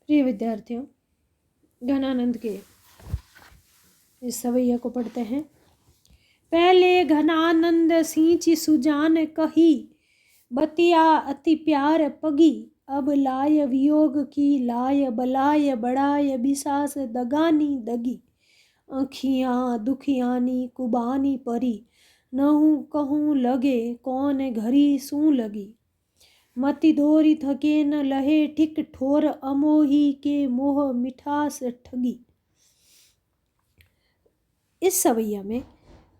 प्रिय विद्यार्थियों, घनानंद के इस सवैया को पढ़ते हैं। पहले घनानंद सींची सुजान कही, बतिया अति प्यार पगी। अब लाय वियोग की लाय, बलाय बढ़ाय बिसास दगानी दगी। आँखियाँ दुखियानी कुबानी परी, नहूँ कहूँ लगे कौन घरी सूँ लगी। मति दोरी थके न लहे ठिक ठोर, अमोही के मोह मिठास ठगी। इस सवैया में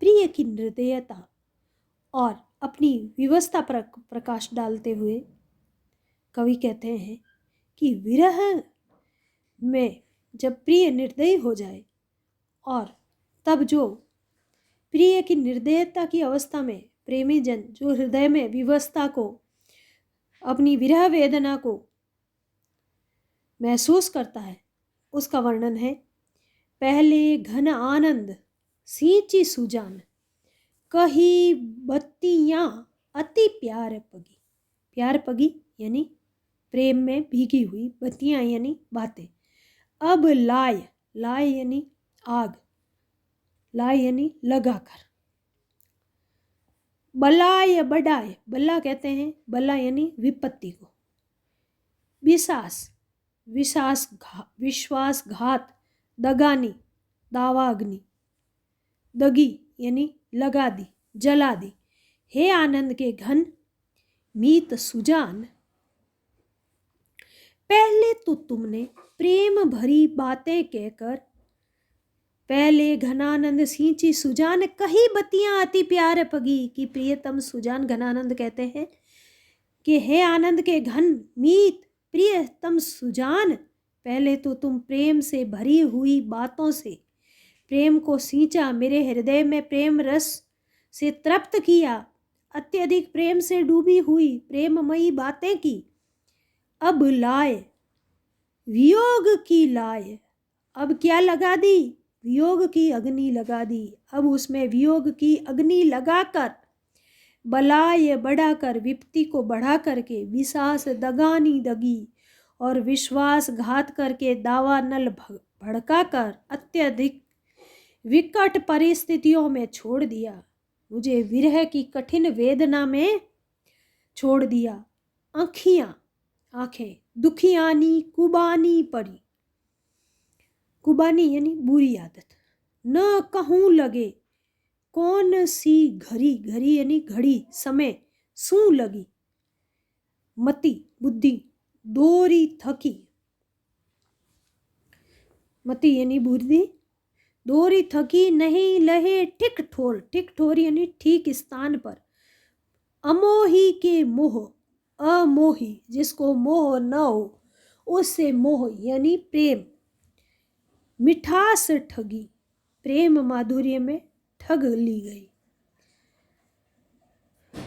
प्रिय की निर्दयता और अपनी विवस्था पर प्रकाश डालते हुए कवि कहते हैं कि विरह में जब प्रिय निर्दयी हो जाए और तब जो प्रिय की निर्दयता की अवस्था में प्रेमी जन जो हृदय में विवस्था को, अपनी विरह वेदना को महसूस करता है, उसका वर्णन है। पहले घन आनंद सींची सुजान, कही बत्तियाँ अति प्यार पगी। प्यार पगी यानी प्रेम में भीगी हुई, बत्तियाँ यानी बातें। अब लाय, लाय यानी आग, लाय यानी लगाकर। बलाय बढ़ाए, बला कहते हैं, बला यानी विपत्ति को। विसास, विश्वासघात। दगानी, दावा अग्नि। दगी यानी लगा दी, जला दी। हे आनंद के घन मीत सुजान, पहले तो तुमने प्रेम भरी बातें कहकर, पहले घनानंद सींची सुजान कही बतियां अति प्यार पगी। कि प्रियतम सुजान घनानंद कहते हैं कि हे आनंद के घन मीत प्रियतम सुजान, पहले तो तुम प्रेम से भरी हुई बातों से प्रेम को सींचा, मेरे हृदय में प्रेम रस से तृप्त किया, अत्यधिक प्रेम से डूबी हुई प्रेममयी बातें की। अब लाए वियोग की लाए, अब क्या लगा दी? वियोग की अग्नि लगा दी। अब उसमें वियोग की अग्नि लगाकर, बलाय बढ़ाकर, विपत्ति को बढ़ा करके, विसास दगानी दगी, और विश्वासघात करके, दावा नल भड़का कर, अत्यधिक विकट परिस्थितियों में छोड़ दिया, मुझे विरह की कठिन वेदना में छोड़ दिया। आँखियाँ, आँखें दुखियानी कुबानी परी। कुबानी यानी बुरी आदत। न कहूँ लगे कौन सी घड़ी, घड़ी यानी घड़ी, समय, सूँ लगी। मति बुद्धि, दोरी थकी, मति यानी बुद्धि, दोरी थकी नहीं लहे ठिक ठोर, ठिक ठोर यानी ठीक स्थान पर। अमोही के मोह, अमोही जिसको मोह न हो उससे मोह यानी प्रेम। मिठास ठगी, प्रेम माधुर्य में ठग ली गई।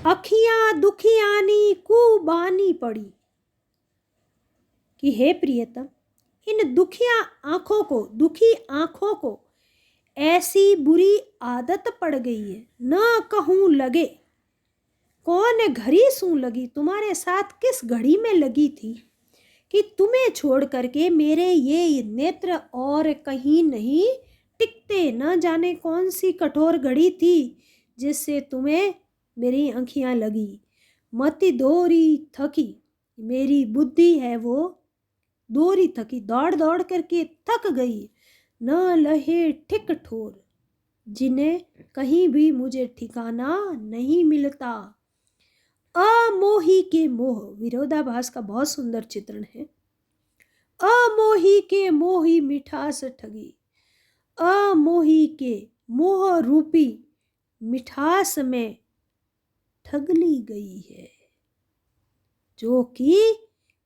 अखियां दुखियानी कुबानी पड़ी। कि हे प्रियतम, इन दुखिया आंखों को, दुखी आंखों को ऐसी बुरी आदत पड़ गई है। न कहूँ लगे कौन घड़ी सूँ लगी, तुम्हारे साथ किस घड़ी में लगी थी कि तुम्हें छोड़ करके मेरे ये नेत्र और कहीं नहीं टिकते। न जाने कौन सी कठोर घड़ी थी जिससे तुम्हें मेरी आँखियाँ लगी। मति दोरी थकी, मेरी बुद्धि है वो दोरी थकी, दौड़ दौड़ करके थक गई। न लहे ठिक ठोर, जिन्हें कहीं भी मुझे ठिकाना नहीं मिलता। अमोही के मोह, विरोधाभास का बहुत सुंदर चित्रण है। अमोही के मोही मिठास ठगी, अमोही के मोह रूपी मिठास में ठग ली गई है, जो कि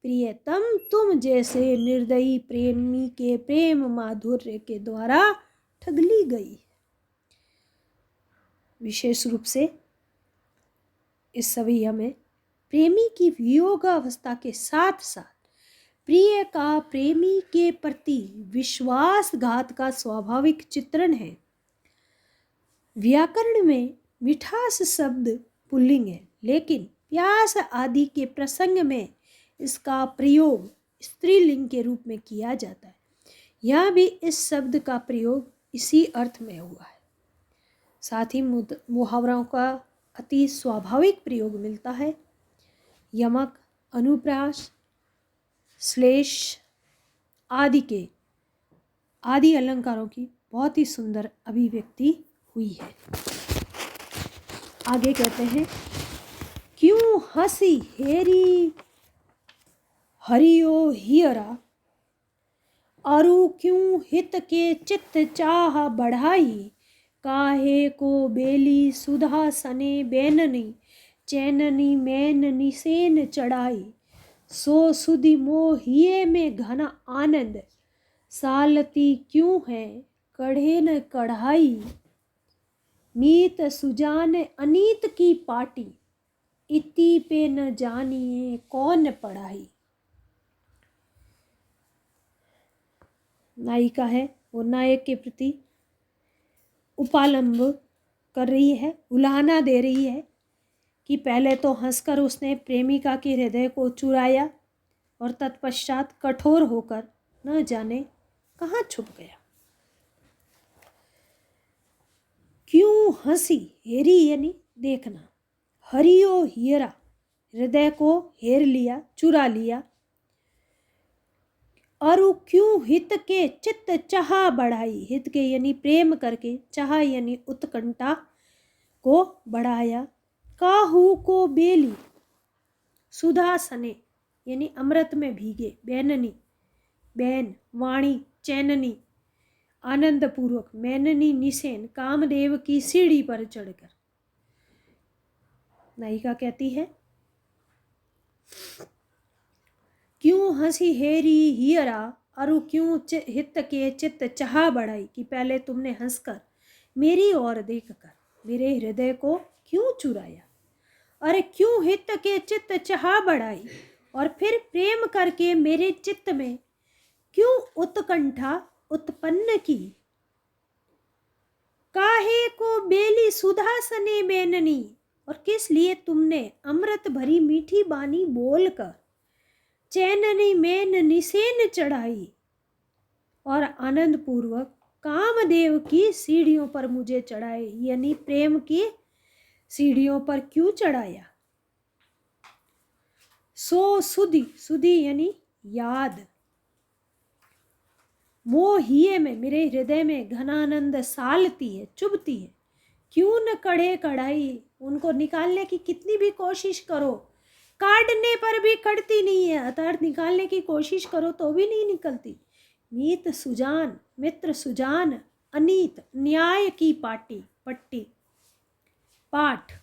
प्रियतम तुम जैसे निर्दयी प्रेमी के प्रेम माधुर्य के द्वारा ठग ली गई। विशेष रूप से इस सवैया में प्रेमी की वियोगावस्था के साथ साथ प्रिय का प्रेमी के प्रति विश्वासघात का स्वाभाविक चित्रण है। व्याकरण में मिठास शब्द पुल्लिंग है, लेकिन प्यास आदि के प्रसंग में इसका प्रयोग स्त्रीलिंग के रूप में किया जाता है। यह भी इस शब्द का प्रयोग इसी अर्थ में हुआ है। साथ ही मुहावरों का अति स्वाभाविक प्रयोग मिलता है। यमक, अनुप्रास, श्लेष आदि अलंकारों की बहुत ही सुंदर अभिव्यक्ति हुई है। आगे कहते हैं, क्यों हंसी हेरी हरियो हियरा, अरु क्यों हित के चित्त चाह बढ़ाई, काहे को बेली सुधा सने बैननी, चैननी मैन निसेन चढ़ाई, सो सुधि मोहिए में घना आनंद, सालती क्यों है कढ़े न कढ़ाई, मीत सुजान अनीत की पाटी, इति पे न जानिए कौन पढ़ाई। नायिका है वो नायक के प्रति उपालंब कर रही है, उलाहना दे रही है कि पहले तो हंसकर उसने प्रेमिका के हृदय को चुराया और तत्पश्चात कठोर होकर न जाने कहाँ छुप गया। क्यों हंसी, हेरी यानी देखना, हरियो हियरा हृदय को हेर लिया, चुरा लिया, और क्यों हित के चित्त चाह बढ़ाई, हित के यानी प्रेम करके, चाह यानी उत्कंठा को बढ़ाया, काहू को बेली सुधा सने यानी अमृत में भीगे, बैननी बैन वाणी, चैननी आनंद पूर्वक, मैननी निसेन कामदेव की सीढ़ी पर चढ़कर। नायिका कहती है, क्यों हंसी हेरी हियरा, अरु क्यों हित के चित्त चाह बढ़ाई, कि पहले तुमने हंसकर मेरी ओर देखकर मेरे हृदय को क्यों चुराया, अरे क्यों हित के चित्त चाह बढ़ाई, और फिर प्रेम करके मेरे चित्त में क्यों उत्कंठा उत्पन्न की, काहे को बेली सुधा सने बैननी, और किस लिए तुमने अमृत भरी मीठी बानी बोलकर चैननी मैन निसेन चढ़ाई, और आनंद पूर्वक कामदेव की सीढ़ियों पर मुझे चढ़ाए, यानी प्रेम की सीढ़ियों पर क्यों चढ़ाया। सो सुधि, सुधि यानी याद, मोहिए में मेरे हृदय में घनानंद सालती है, चुभती है, क्यों न कढ़े कढ़ाई, उनको निकालने की कितनी भी कोशिश करो, काटने पर भी कटती नहीं है, अर्थात निकालने की कोशिश करो तो भी नहीं निकलती। मीत सुजान, मित्र सुजान, अनीत न्याय की पट्टी पाठ,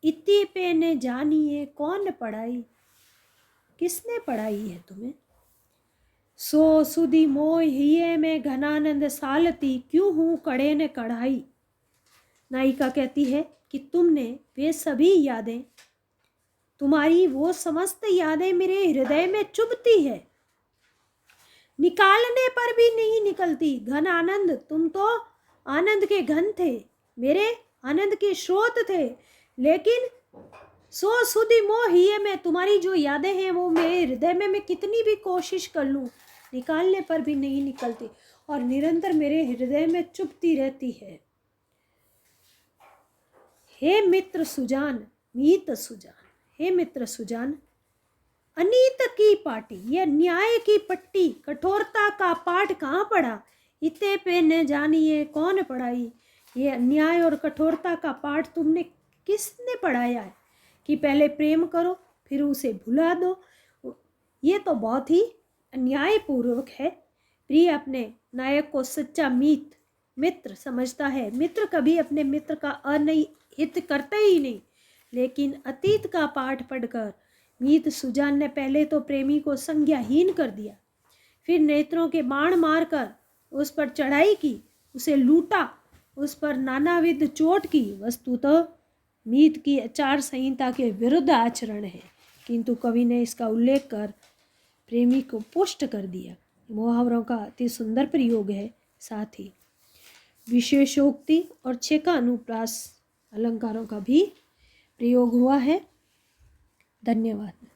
इति पे ने जानिए कौन पढ़ाई, किसने पढ़ाई है तुम्हें। सो सुधि मोहिए में घनानंद सालती, क्यों हूँ कड़े ने कढ़ाई। नायिका कहती है कि तुमने वे सभी यादें, तुम्हारी वो समस्त यादें मेरे हृदय में चुभती है, निकालने पर भी नहीं निकलती। घन आनंद, तुम तो आनंद के घन थे, मेरे आनंद के स्रोत थे, लेकिन सो सुधि मोहिए में तुम्हारी जो यादें हैं वो मेरे हृदय में मैं कितनी भी कोशिश कर लूं निकालने पर भी नहीं निकलती, और निरंतर मेरे हृदय में चुभती रहती है। हे मित्र सुजान, मीत सुजान, हे मित्र सुजान, अनीत की पाटी, यह न्याय की पट्टी, कठोरता का पाठ कहाँ पढ़ा, इते पे न जानिए कौन पढ़ाई। ये अन्याय और कठोरता का पाठ तुमने किसने पढ़ाया है कि पहले प्रेम करो फिर उसे भुला दो। ये तो बहुत ही अन्यायपूर्वक है। प्रिय अपने नायक को सच्चा मित्र समझता है। मित्र कभी अपने मित्र का अनहित करते ही नहीं, लेकिन अतीत का पाठ पढ़कर मीत सुजान ने पहले तो प्रेमी को संज्ञाहीन कर दिया, फिर नेत्रों के बाण मारकर उस पर चढ़ाई की, उसे लूटा, उस पर नानाविध चोट की। वस्तुतः मीत की आचार संहिता के विरुद्ध आचरण है, किंतु कवि ने इसका उल्लेख कर प्रेमी को पुष्ट कर दिया। मुहावरों का अति सुंदर प्रयोग है। साथ ही विशेषोक्ति और छेका अनुप्रास अलंकारों का भी प्रयोग हुआ है। धन्यवाद।